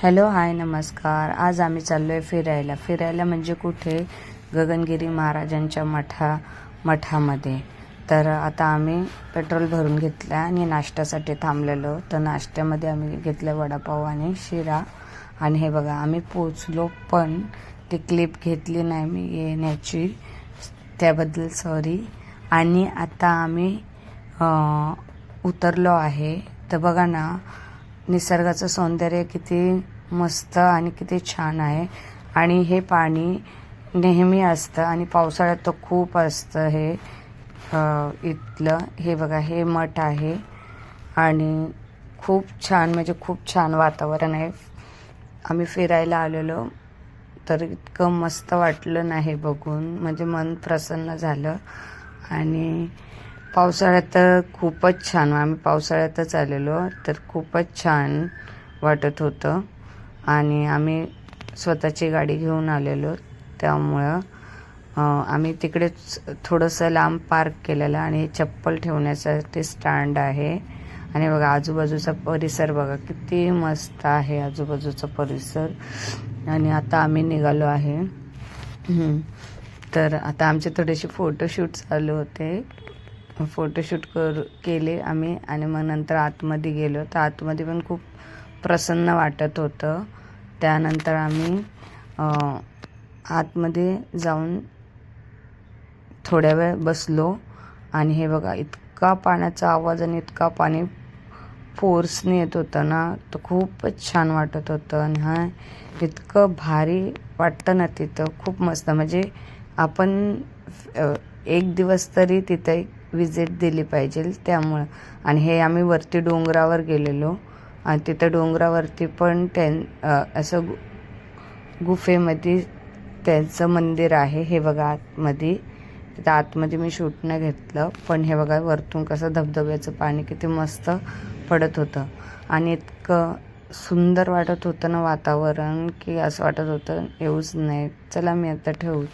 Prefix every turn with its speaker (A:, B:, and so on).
A: Hello hi नमस्कार. आज आम्ही चाललो आहे फिरायला म्हणजे कुठे, गगनगिरी महाराजांच्या मठामध्ये. तर आता आम्ही पेट्रोल भरून घेतलं आणि नाश्त्यासाठी थांबलेलो. तर नाश्त्यामध्ये आम्ही घेतलं वडापाव आणि शिरा. आणि हे बघा आम्ही पोचलो, पण ती क्लिप घेतली नाही मी येण्याची, त्याबद्दल सॉरी. आणि आता आम्ही उतरलो आहे. तर बघा ना, निसर्गाचं सौंदर्य किती मस्त आणि किती छान आहे. आणि हे पाणी नेहमी असतं आणि पावसाळ्यात तर खूप असतं हे इथलं. हे बघा, हे मठ आहे आणि खूप छान, म्हणजे खूप छान वातावरण आहे. आम्ही फिरायला आलेलो, तर इतकं मस्त वाटलं नाही बघून, म्हणजे मन प्रसन्न झालं. आणि पावसाळ्यात तर खूपच छान, आम्ही पावसाळ्यातच आलेलो, तर खूपच छान वाटत होतं. आणि आम्ही स्वतःची गाडी घेऊन आलेलो, त्यामुळं आम्ही तिकडेच थोडंसं लांब पार्क केलेलं. आणि चप्पल ठेवण्यासाठी स्टँड आहे. आणि बघा आजूबाजूचा परिसर बघा किती मस्त आहे, आजूबाजूचा परिसर. आणि आता आम्ही निघालो आहे. तर आता आमचे थोडेसे फोटोशूट चालू होते. फोटोशूट केले आम्ही आणि मग नंतर आतमध्ये गेलो. तर आतमध्ये पण खूप प्रसन्न वाटत होतं. त्यानंतर आम्ही आतमध्ये जाऊन थोड्या वेळ बसलो. आणि हे बघा इतका पाण्याचा आवाज आणि इतका पाणी फोर्सने येत होतं ना, तर खूपच छान वाटत होतं. आणि हा इतकं भारी वाटतं ना तिथं, खूप मस्त. म्हणजे आपण एक दिवस तरी तिथे विजिट दिली पाहिजे त्यामुळं. आणि हे आम्ही वरती डोंगरावर गेलेलो आणि तिथं डोंगरावरती पण असं गुफेमध्ये त्यांचं मंदिर आहे. हे बघा आतमध्ये, तिथं आतमध्ये मी शूट नाही घेतलं, पण हे बघा वरतून कसं धबधब्याचं पाणी किती मस्त पडत होतं. आणि इतकं सुंदर वाटत होतं ना वातावरण, की असं वाटत होतं येऊच नाही. चला मी आता ठेवू.